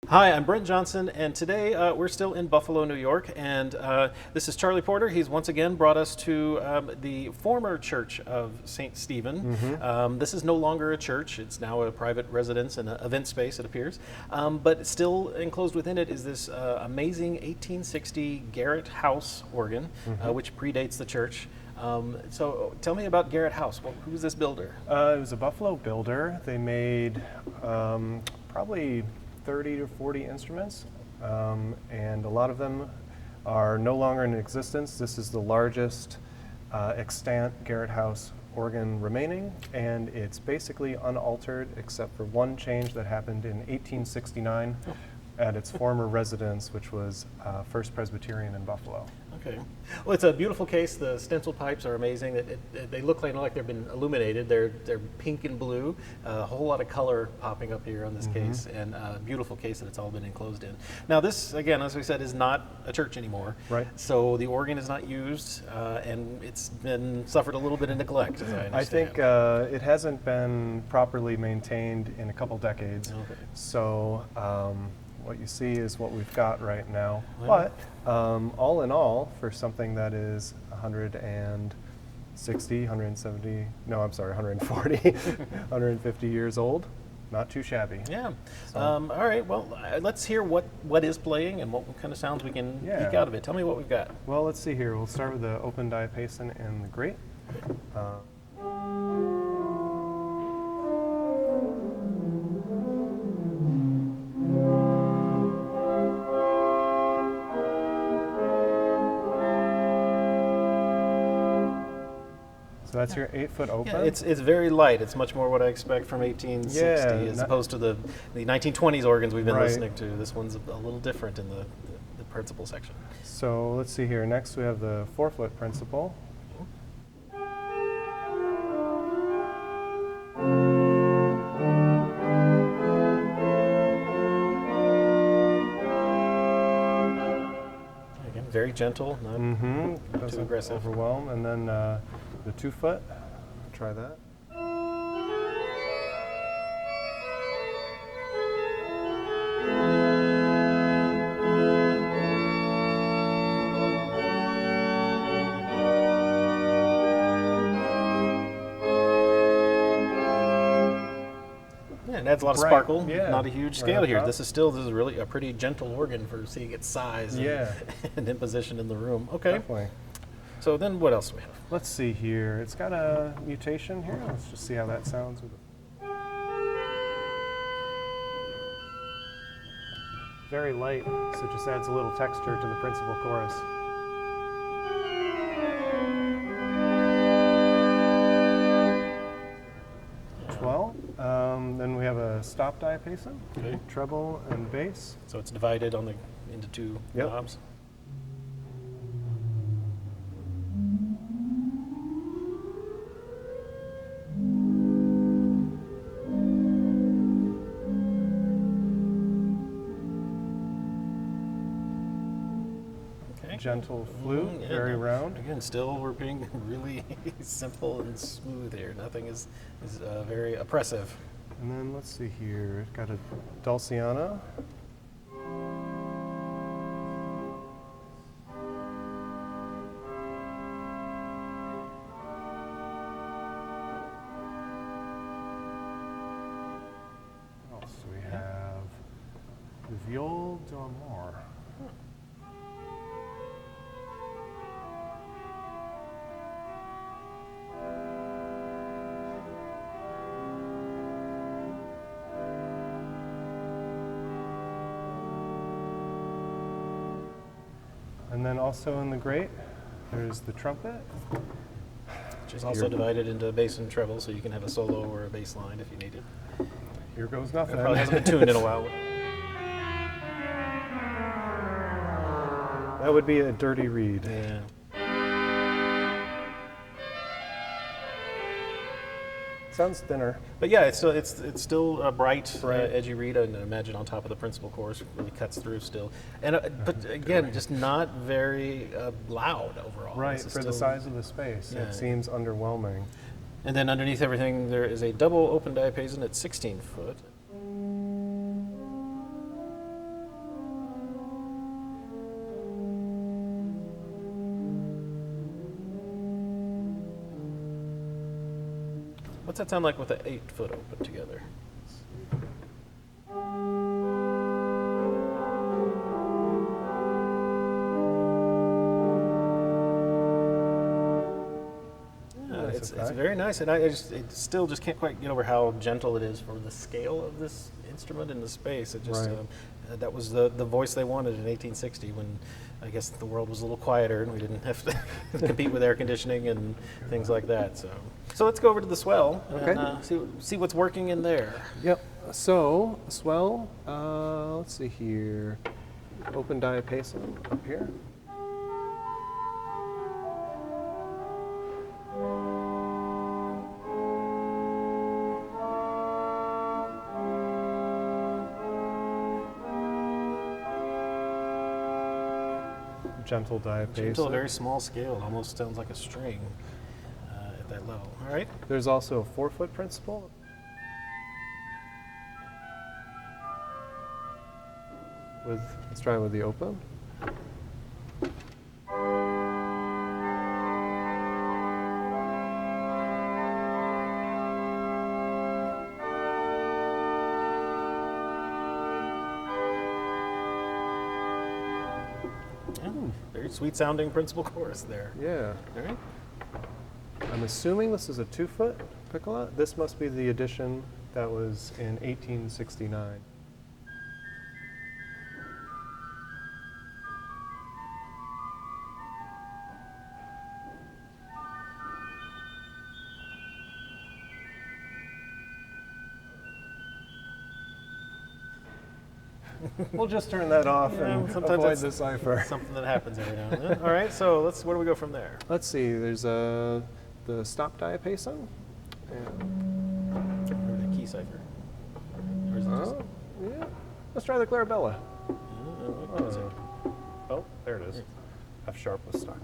Hi, I'm Brent Johnson, and today we're still in Buffalo, New York, and this is Charlie Porter. He's once again brought us to the former church of St. Stephen. This is no longer a church, it's now a private residence and an event space, it appears. But still enclosed within it is this amazing 1860 Garrett House organ, which predates the church. So tell me about Garrett House. Well, who's this builder? It was a Buffalo builder. They made probably 30 to 40 instruments, and a lot of them are no longer in existence. This is the largest extant Garrett House organ remaining, and it's basically unaltered except for one change that happened in 1869 at its former residence, which was First Presbyterian in Buffalo. Okay. Well, it's a beautiful case. The stencil pipes are amazing. They look like they've been illuminated. They're pink and blue. A whole lot of color popping up here on this case, and a beautiful case that it's all been enclosed in. Now, this, again, as we said, is not a church anymore. Right. So the organ is not used, and it's been suffered a little bit of neglect, as I understand. I think it hasn't been properly maintained in a couple decades. Okay. So what you see is what we've got right now. Wow. But all in all, for something that is 160, 170, no, I'm sorry, 140, 150 years old, not too shabby. Yeah. So- All right. Well, let's hear what is playing and what kind of sounds we can Yeah. eke out of it. Tell me what we've got. Well, let's see here. We'll start with the open diapason and the grate. So that's your 8-foot open. Yeah, it's very light. It's much more what I expect from 1860 Yeah, as not- opposed to the 1920s organs we've been Right. listening to. This one's a little different in the principal section. So let's see here. Next we have the 4-foot principal. Again, very gentle, not too Doesn't aggressive. overwhelm. And then the 2-foot. Try that. Yeah, it adds a lot of Bright, sparkle. yeah, Not a huge right scale up here. top. This is really a pretty gentle organ for seeing its size and, Yeah. and imposition in the room. Okay. Definitely. So then what else do we have? Let's see here. It's got a mutation here. Let's just see how that sounds with it. Very light, so it just adds a little texture to the principal chorus. Then we have a stop diapason, Okay. treble and bass. So it's divided into two Yep. knobs. Okay. Gentle flute, Yeah, very no, round. Again, still we're being really simple and smooth here. Nothing is very oppressive. And then let's see here. It's got a dulciana. What else do we have? The viol d'amore. And then also in the grate, there's the trumpet. Which is also divided into bass and treble, so you can have a solo or a bass line if you need it. Here goes It nothing. probably hasn't been tuned in a while. That would be a dirty reed. Yeah. Sounds thinner. But yeah, it's still a bright, Right. edgy reed. And imagine on top of the principal chorus, really cuts through still. And but again, just not very loud overall. Right, This is for the still- size of the space. Yeah. It seems underwhelming. And then underneath everything, there is a double open diapason at 16 foot. What's that sound like with an 8-foot open together? It's very nice, and I still just can't quite get over how gentle it is for the scale of this instrument in the space. It just that was the voice they wanted in 1860, when I guess the world was a little quieter and we didn't have to compete with air conditioning and things like that. So let's go over to the swell and see what's working in there. Yep. So swell. Let's see here. Open diapason up here. Gentle diapason. Gentle, very small scale. It almost sounds like a string at that level. All right. There's also a 4-foot principle. Let's try with the open. Very sweet sounding principal chorus there. Yeah. All right. I'm assuming this is a 2-foot piccola. This must be the edition that was in 1869. We'll just turn that off and avoid the cipher. Something that happens every now and then. All right, so where do we go from there? Let's see. There's the stop diapason. Or the key cipher. Or is it just... yeah. Let's try the Clarabella. Oh, there it is. F sharp was stuck.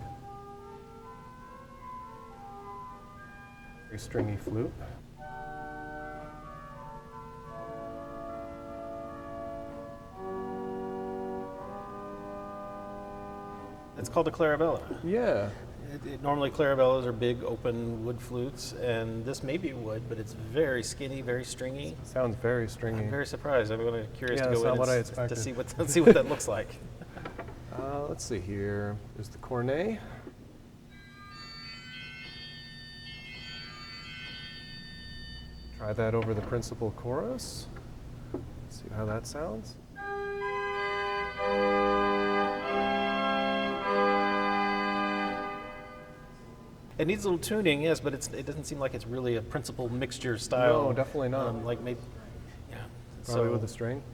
Very stringy flute. It's called a Clarabella. Yeah. Normally Clarabellas are big open wood flutes, and this may be wood, but it's very skinny, very stringy. Sounds very stringy. I'm very surprised. I'm curious to that's go not in what I and expected. see what that looks like. Let's see here. There's the cornet. Try that over the principal chorus. See how that sounds. It needs a little tuning, yes, but it doesn't seem like it's really a principal mixture style. No, definitely not. Like maybe, yeah. Probably with a string.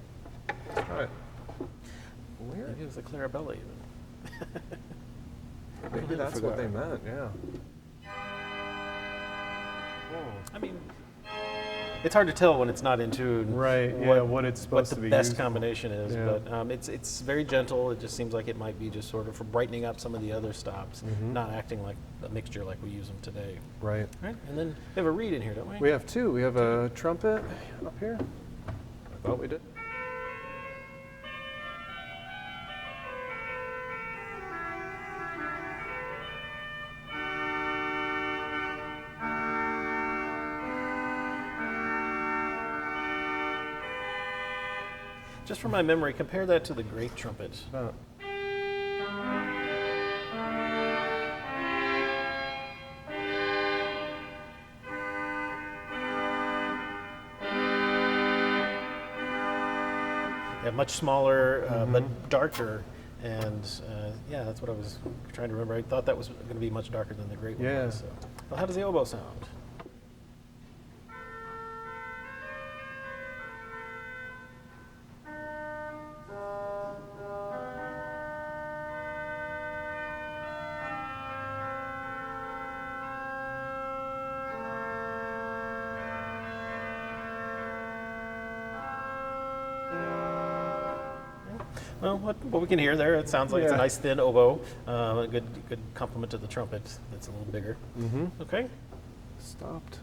Let's try it. Weird. Maybe it was a Clarabella even. Maybe that's what they meant, yeah. I mean, it's hard to tell when it's not in tune. Right, what it's supposed to be What the best used for. combination is, Yeah. but it's very gentle. It just seems like it might be just sort of for brightening up some of the other stops, not acting like a mixture like we use them today. Right. Right, and then we have a reed in here, don't we? We have two. We have a trumpet up here. I thought we did. Just from my memory, compare that to the great trumpet. Oh. Yeah, much smaller, but darker. And yeah, that's what I was trying to remember. I thought that was going to be much darker than the great one was. So. Well, how does the oboe sound? Well, what we can hear there, it sounds like it's a nice thin oboe, a good complement to the trumpet that's a little bigger. Okay. Stopped.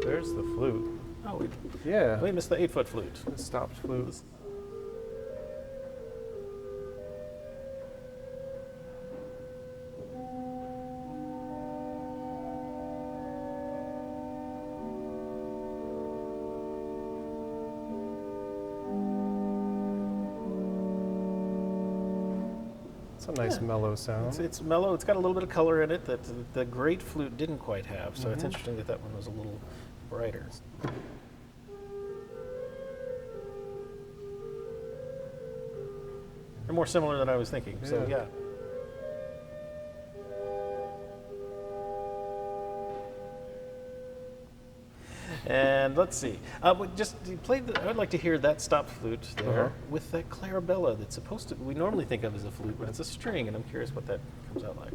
There's the flute. Oh, We missed the 8-foot flute. The stopped flute. a nice mellow sound. It's mellow. It's got a little bit of color in it that the great flute didn't quite have. So it's interesting that that one was a little brighter. They're more similar than I was thinking. So yeah. And let's see. Just play. I'd like to hear that stop flute there with that clarabella that's supposed to. We normally think of as a flute, but it's a string, and I'm curious what that comes out like.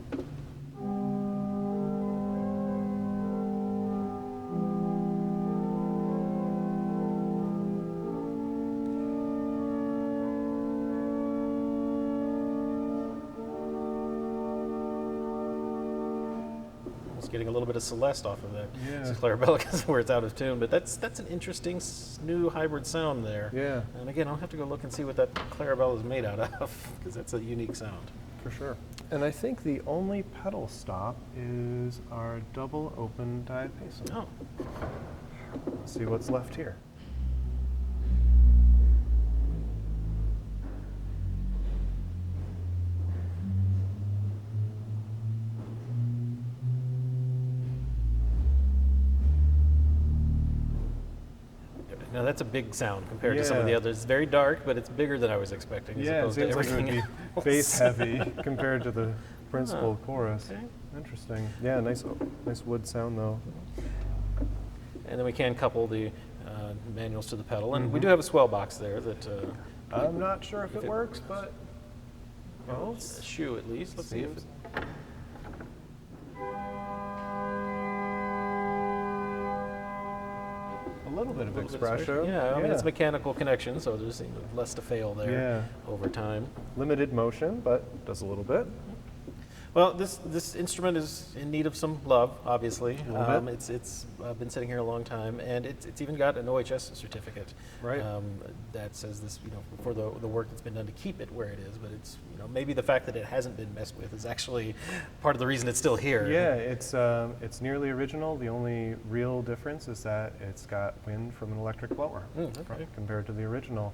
Getting a little bit of Celeste off of that. Yeah. It's clarabella because where it's out of tune, but that's an interesting new hybrid sound there. Yeah. And again, I'll have to go look and see what that clarabella is made out of because that's a unique sound. For sure. And I think the only pedal stop is our double open diapason. Oh. Let's see what's left here. Now that's a big sound compared to some of the others. It's very dark, but it's bigger than I was expecting. Yeah, it seems like it would be bass heavy compared to the principal chorus. Okay. Interesting. Yeah, nice wood sound though. And then we can couple the manuals to the pedal, and we do have a swell box there that. I'm not sure if it works, but well, it's a shoe at least. Let's see if it. A little bit of espresso. Yeah, I mean, it's a mechanical connection, so there's less to fail there over time. Limited motion, but does a little bit. Well, this instrument is in need of some love, obviously. It's been sitting here a long time, and it's even got an OHS certificate. Right. That says this, for the work that's been done to keep it where it is. But it's, maybe the fact that it hasn't been messed with is actually part of the reason it's still here. Yeah, it's nearly original. The only real difference is that it's got wind from an electric blower compared to the original.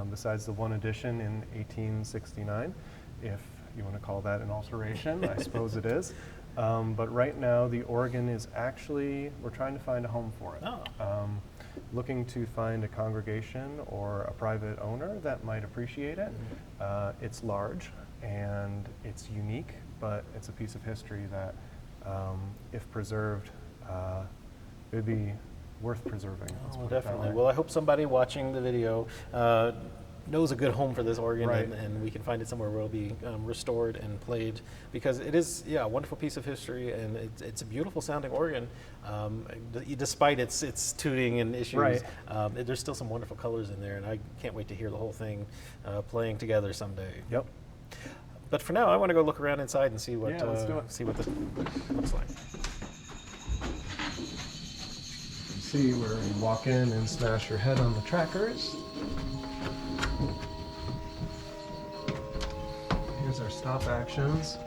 Besides the one addition in 1869, if you want to call that an alteration, I suppose it is. But right now, the organ is actually, we're trying to find a home for it. Oh. Looking to find a congregation or a private owner that might appreciate it. It's large and it's unique, but it's a piece of history that, if preserved, it would be worth preserving. Oh, definitely. Well, I hope somebody watching the video knows a good home for this organ, and we can find it somewhere where it'll be restored and played, because it is a wonderful piece of history, and it's a beautiful sounding organ, despite its tuning and issues. There's still some wonderful colors in there, and I can't wait to hear the whole thing playing together someday. Yep. But for now, I want to go look around inside and see what let's do it. See what this looks like. See where you walk in and smash your head on the trackers. Here's our stop actions.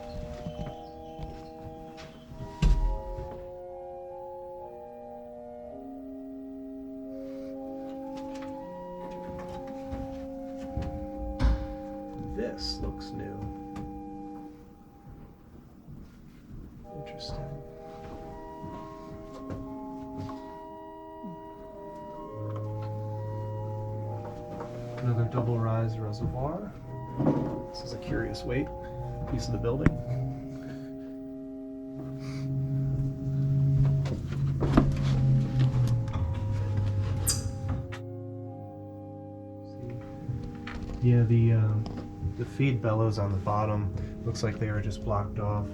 This looks new. Interesting. Another double rise reservoir. This is a curious weight piece of the building. Yeah, the feed bellows on the bottom looks like they are just blocked off.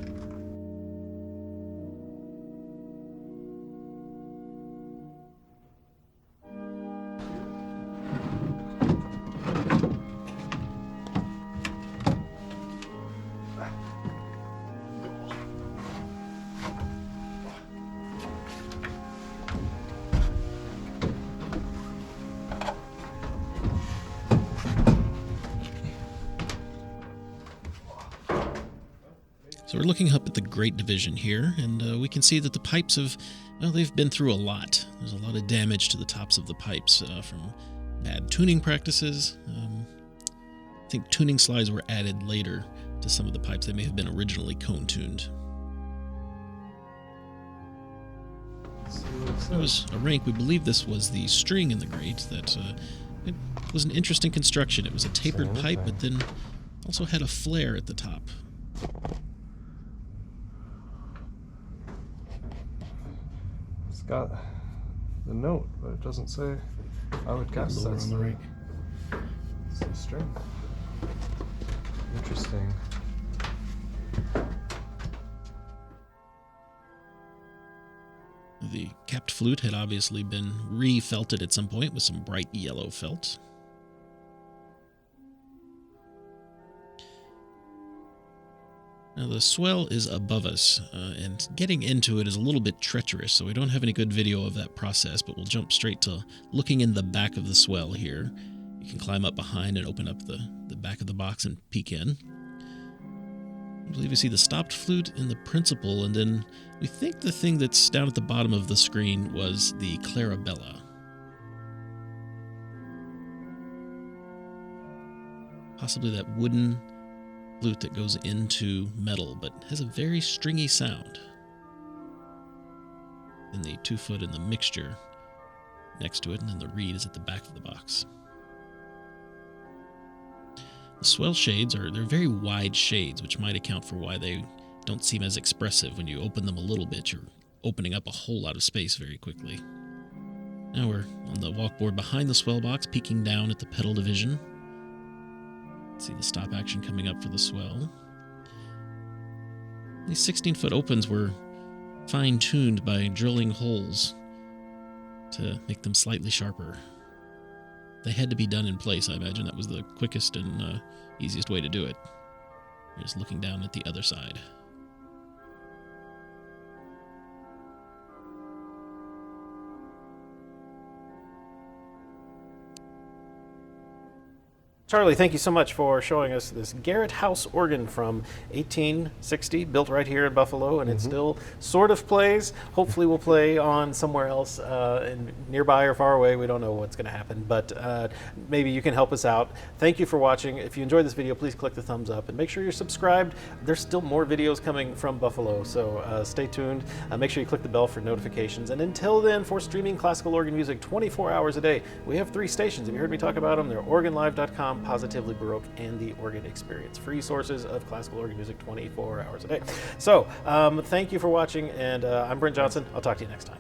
So we're looking up at the Great Division here, and we can see that the pipes they've been through a lot. There's a lot of damage to the tops of the pipes from bad tuning practices. I think tuning slides were added later to some of the pipes. They may have been originally cone-tuned. It was a rank. We believe this was the string in the grate. That it was an interesting construction. It was a tapered pipe, but then also had a flare at the top. It's got the note, but it doesn't say. I would guess that's on the rake. It's the string. Interesting. The capped flute had obviously been re-felted at some point with some bright yellow felt. Now the swell is above us, and getting into it is a little bit treacherous, so we don't have any good video of that process, but we'll jump straight to looking in the back of the swell here. You can climb up behind and open up the back of the box and peek in. I believe we see the stopped flute in the principal, and then we think the thing that's down at the bottom of the screen was the Clarabella. Possibly that wooden flute that goes into metal, but has a very stringy sound. And the 2-foot in the mixture next to it, and then the reed is at the back of the box. The swell shades they're very wide shades, which might account for why they don't seem as expressive. When you open them a little bit, you're opening up a whole lot of space very quickly. Now we're on the walkboard behind the swell box, peeking down at the pedal division. See the stop action coming up for the swell. These 16-foot opens were fine-tuned by drilling holes to make them slightly sharper. They had to be done in place. I imagine that was the quickest and easiest way to do it. Just looking down at the other side. Charlie, thank you so much for showing us this Garrett House organ from 1860, built right here in Buffalo, and it still sort of plays. Hopefully will play on somewhere else nearby or far away. We don't know what's going to happen, but maybe you can help us out. Thank you for watching. If you enjoyed this video, please click the thumbs up and make sure you're subscribed. There's still more videos coming from Buffalo, so stay tuned. Make sure you click the bell for notifications. And until then, for streaming classical organ music 24 hours a day, we have 3 stations. Have you heard me talk about them? They're organlive.com, Positively Baroque, and the Organ Experience. Free sources of classical organ music 24 hours a day. So, thank you for watching, and I'm Brent Johnson. I'll talk to you next time.